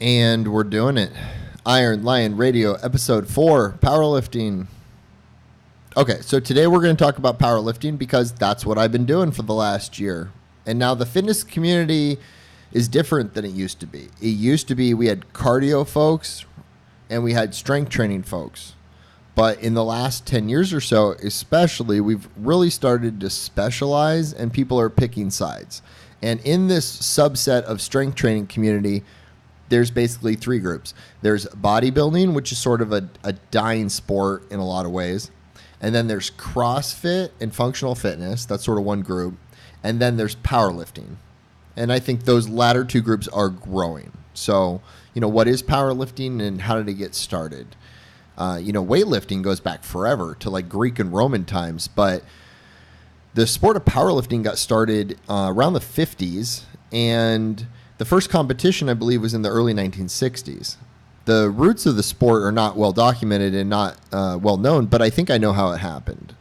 And we're doing it. Iron Lion Radio, episode 4, powerlifting. Okay, so today we're going to talk about powerlifting because that's what I've been doing for the last year. And now the fitness community is different than it used to be. It used to be we had cardio folks and we had strength training folks. But in the last 10 years or so, especially, we've really started to specialize and people are picking sides. And in this subset of strength training community, there's basically 3 groups. There's bodybuilding, which is sort of a dying sport in a lot of ways. And then there's CrossFit and functional fitness. That's sort of one group. And then there's powerlifting. And I think those latter 2 groups are growing. So, what is powerlifting and how did it get started? Weightlifting goes back forever to like Greek and Roman times. But the sport of powerlifting got started around the 50s. And the first competition, I believe, was in the early 1960s. The roots of the sport are not well documented and not well known, but I think I know how it happened.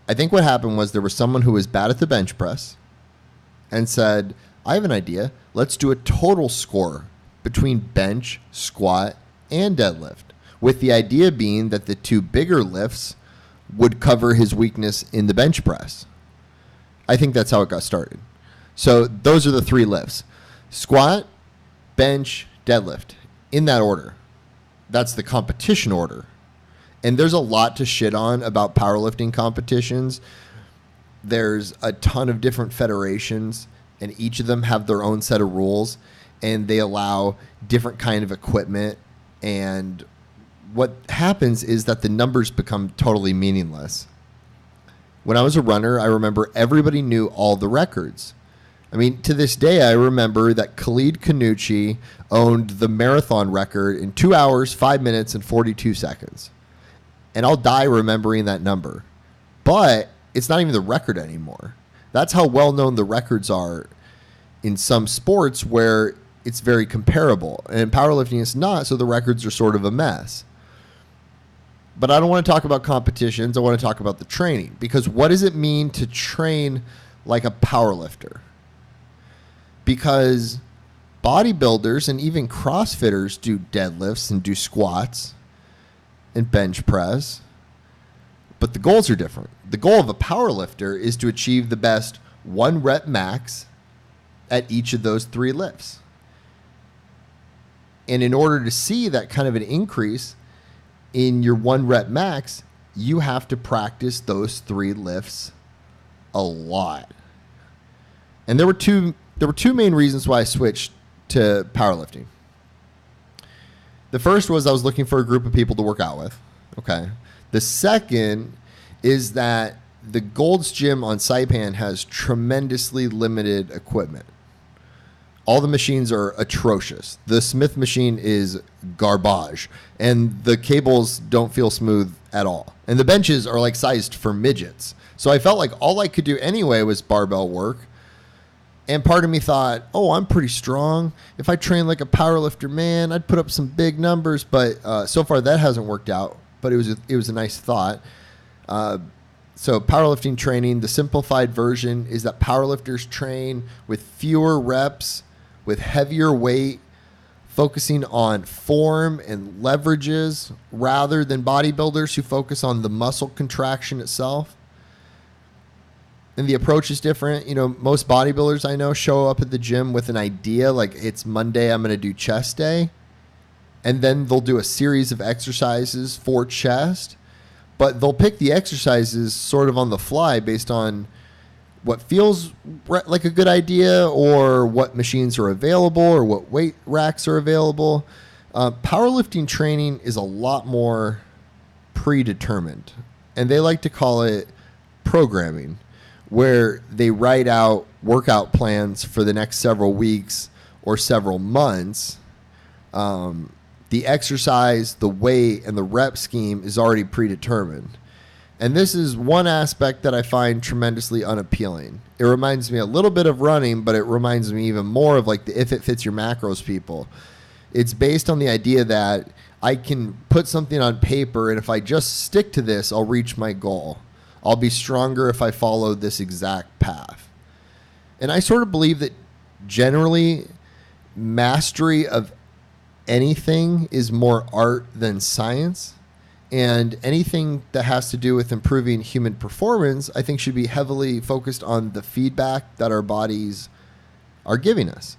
I think what happened was there was someone who was bad at the bench press and said, I have an idea. Let's do a total score between bench, squat, and deadlift, with the idea being that the 2 bigger lifts would cover his weakness in the bench press. I think that's how it got started. So those are the 3 lifts. Squat, bench, deadlift, in that order. That's the competition order. And there's a lot to shit on about powerlifting competitions. There's a ton of different federations, and each of them have their own set of rules, and they allow different kind of equipment. And what happens is that the numbers become totally meaningless. When I was a runner, I remember everybody knew all the records. I mean, to this day, I remember that Khalid Kanuchi owned the marathon record in 2 hours, 5 minutes, and 42 seconds. And I'll die remembering that number. But it's not even the record anymore. That's how well-known the records are in some sports where it's very comparable. And in powerlifting, it's not, so the records are sort of a mess. But I don't want to talk about competitions. I want to talk about the training. Because what does it mean to train like a powerlifter? Because bodybuilders and even CrossFitters do deadlifts and do squats and bench press, but the goals are different. The goal of a powerlifter is to achieve the best 1 rep max at each of those 3 lifts. And in order to see that kind of an increase in your 1 rep max, you have to practice those 3 lifts a lot. And there were two main reasons why I switched to powerlifting. The first was I was looking for a group of people to work out with. Okay. The second is that the Gold's Gym on Saipan has tremendously limited equipment. All the machines are atrocious. The Smith machine is garbage, and the cables don't feel smooth at all. And the benches are like sized for midgets. So I felt like all I could do anyway was barbell work. And part of me thought, I'm pretty strong. If I train like a powerlifter, man, I'd put up some big numbers. But so far that hasn't worked out. But it was a nice thought. So powerlifting training, the simplified version is that powerlifters train with fewer reps, with heavier weight, focusing on form and leverages rather than bodybuilders who focus on the muscle contraction itself. And the approach is different. Most bodybuilders I know show up at the gym with an idea, like it's Monday, I'm going to do chest day. And then they'll do a series of exercises for chest. But they'll pick the exercises sort of on the fly based on what feels like a good idea or what machines are available or what weight racks are available. Powerlifting training is a lot more predetermined. And they like to call it programming, where they write out workout plans for the next several weeks or several months. The exercise, the weight, and the rep scheme is already predetermined. And this is one aspect that I find tremendously unappealing. It reminds me a little bit of running, but it reminds me even more of like the if it fits your macros people. It's based on the idea that I can put something on paper, and if I just stick to this, I'll reach my goal. I'll be stronger if I follow this exact path. And I sort of believe that generally mastery of anything is more art than science. And anything that has to do with improving human performance, I think should be heavily focused on the feedback that our bodies are giving us.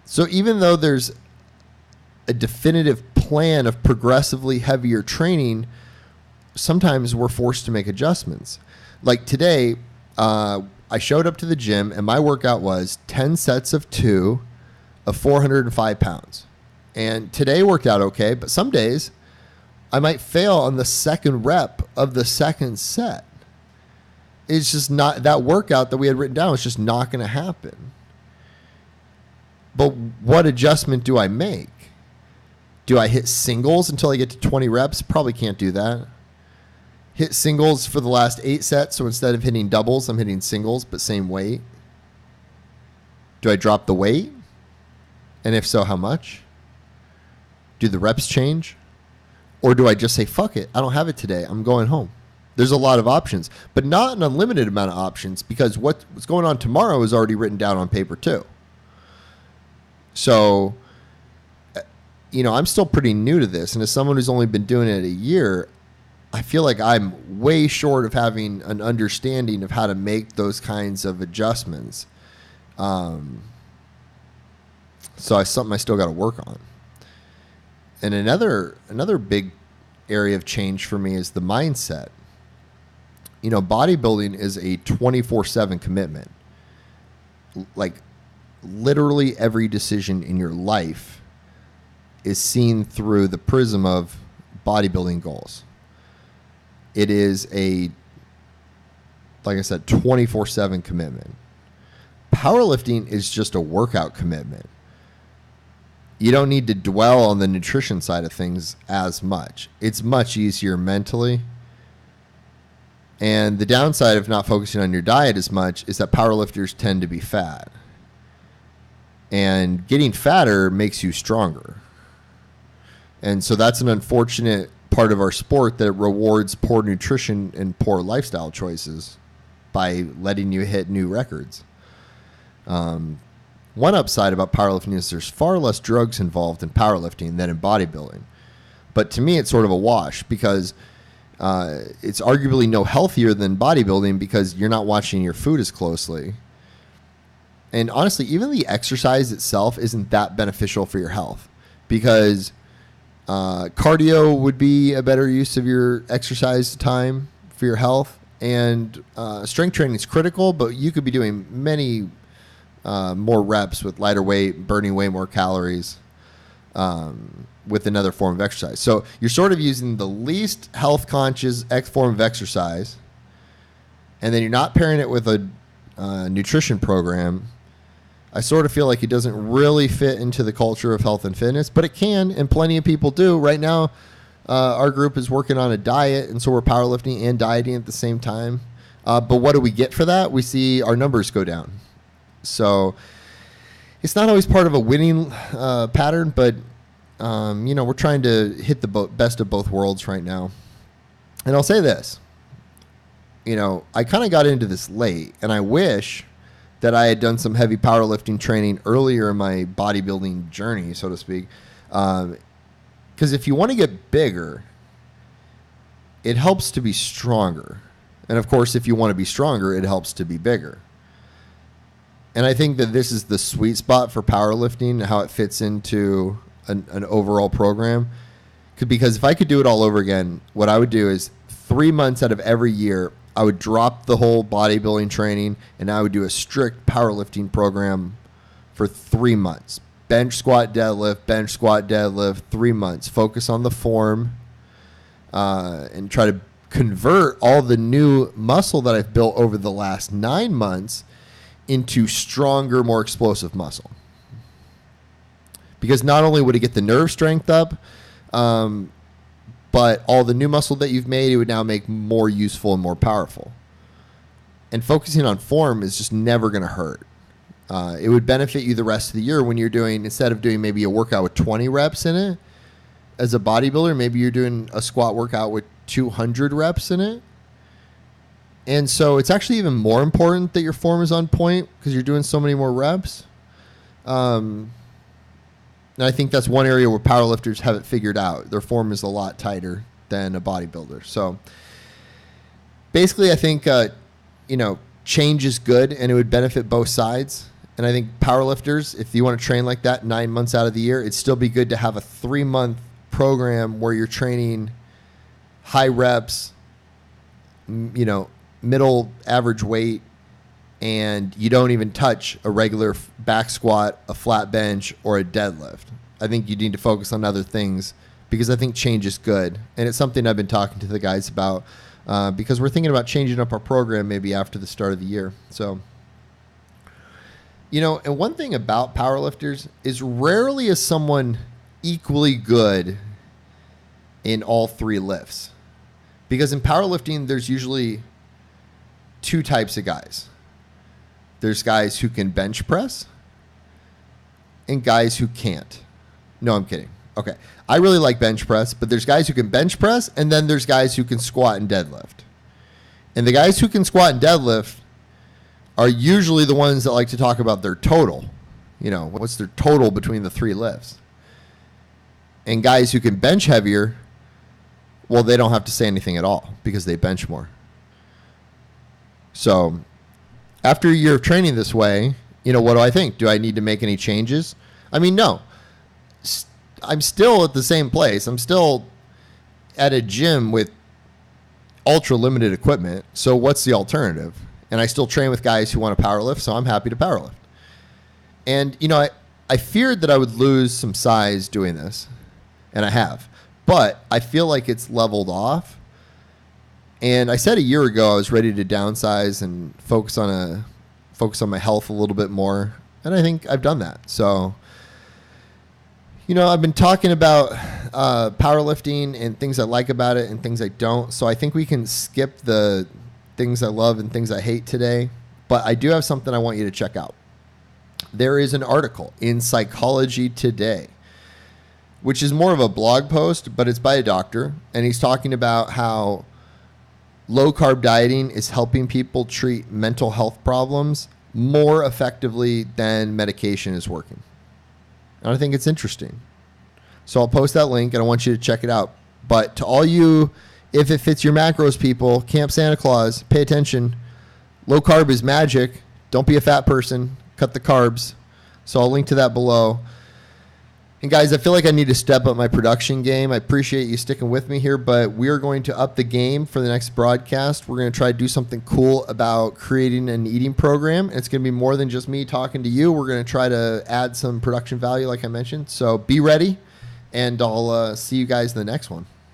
So even though there's a definitive plan of progressively heavier training, sometimes we're forced to make adjustments. Like today, I showed up to the gym and my workout was 10 sets of 2 of 405 pounds. And today worked out okay, but some days I might fail on the second rep of the second set. It's just not, that workout that we had written down was just not going to happen. But what adjustment do I make? Do I hit singles until I get to 20 reps? Probably can't do that. Hit singles for the last 8 sets, so instead of hitting doubles, I'm hitting singles, but same weight. Do I drop the weight? And if so, how much? Do the reps change? Or do I just say, fuck it, I don't have it today, I'm going home? There's a lot of options, but not an unlimited amount of options, because what's going on tomorrow is already written down on paper too. So, I'm still pretty new to this, and as someone who's only been doing it a year, I feel like I'm way short of having an understanding of how to make those kinds of adjustments. So it's something I still got to work on. And another big area of change for me is the mindset. Bodybuilding is a 24/7 commitment. Like literally every decision in your life is seen through the prism of bodybuilding goals. It is like I said, 24/7 commitment. Powerlifting is just a workout commitment. You don't need to dwell on the nutrition side of things as much. It's much easier mentally. And the downside of not focusing on your diet as much is that powerlifters tend to be fat. And getting fatter makes you stronger. And so that's an unfortunate part of our sport, that it rewards poor nutrition and poor lifestyle choices by letting you hit new records. One upside about powerlifting is there's far less drugs involved in powerlifting than in bodybuilding. But to me, it's sort of a wash, because it's arguably no healthier than bodybuilding, because you're not watching your food as closely. And honestly, even the exercise itself isn't that beneficial for your health, because cardio would be a better use of your exercise time for your health. And strength training is critical, but you could be doing many more reps with lighter weight, burning way more calories with another form of exercise. So you're sort of using the least health conscious form of exercise, and then you're not pairing it with a nutrition program. I sort of feel like it doesn't really fit into the culture of health and fitness, but it can, and plenty of people do. Right now, our group is working on a diet, and so we're powerlifting and dieting at the same time. But what do we get for that? We see our numbers go down. So it's not always part of a winning pattern, but we're trying to hit the best of both worlds right now. And I'll say this, I kind of got into this late, and I wish that I had done some heavy powerlifting training earlier in my bodybuilding journey, so to speak. Because if you want to get bigger, it helps to be stronger. And of course, if you want to be stronger, it helps to be bigger. And I think that this is the sweet spot for powerlifting, how it fits into an overall program. Because if I could do it all over again, what I would do is 3 months out of every year, I would drop the whole bodybuilding training, and I would do a strict powerlifting program for 3 months. Bench, squat, deadlift, 3 months. Focus on the form and try to convert all the new muscle that I've built over the last 9 months into stronger, more explosive muscle. Because not only would it get the nerve strength up, but all the new muscle that you've made, it would now make more useful and more powerful. And focusing on form is just never going to hurt. It would benefit you the rest of the year when you're doing, instead of doing maybe a workout with 20 reps in it, as a bodybuilder, maybe you're doing a squat workout with 200 reps in it. And so it's actually even more important that your form is on point because you're doing so many more reps. And I think that's one area where powerlifters have it figured out. Their form is a lot tighter than a bodybuilder. So basically, I think, change is good and it would benefit both sides. And I think powerlifters, if you want to train like that 9 months out of the year, it'd still be good to have a 3-month program where you're training high reps, middle average weight, and you don't even touch a regular back squat, a flat bench, or a deadlift. I think you need to focus on other things because I think change is good. And it's something I've been talking to the guys about because we're thinking about changing up our program maybe after the start of the year. So, and one thing about powerlifters is rarely is someone equally good in all 3 lifts. Because in powerlifting, there's usually 2 types of guys. There's guys who can bench press and guys who can't. No, I'm kidding. Okay. I really like bench press, but there's guys who can bench press, and then there's guys who can squat and deadlift. And the guys who can squat and deadlift are usually the ones that like to talk about their total. What's their total between the 3 lifts? And guys who can bench heavier, well, they don't have to say anything at all because they bench more. So after a year of training this way, what do I think? Do I need to make any changes? I mean, no. I'm still at the same place. I'm still at a gym with ultra limited equipment. So what's the alternative? And I still train with guys who want to powerlift, so I'm happy to powerlift. And, I feared that I would lose some size doing this, and I have. But I feel like it's leveled off. And I said a year ago I was ready to downsize and focus on my health a little bit more, and I think I've done that. So, I've been talking about powerlifting and things I like about it and things I don't. So I think we can skip the things I love and things I hate today. But I do have something I want you to check out. There is an article in Psychology Today, which is more of a blog post, but it's by a doctor, and he's talking about how low-carb dieting is helping people treat mental health problems more effectively than medication is working. And I think it's interesting. So I'll post that link, and I want you to check it out. But to all you, if it fits your macros people, Camp Santa Claus, pay attention. Low-carb is magic. Don't be a fat person. Cut the carbs. So I'll link to that below. And guys, I feel like I need to step up my production game. I appreciate you sticking with me here, but we are going to up the game for the next broadcast. We're going to try to do something cool about creating an eating program. It's going to be more than just me talking to you. We're going to try to add some production value, like I mentioned. So be ready, and I'll see you guys in the next one.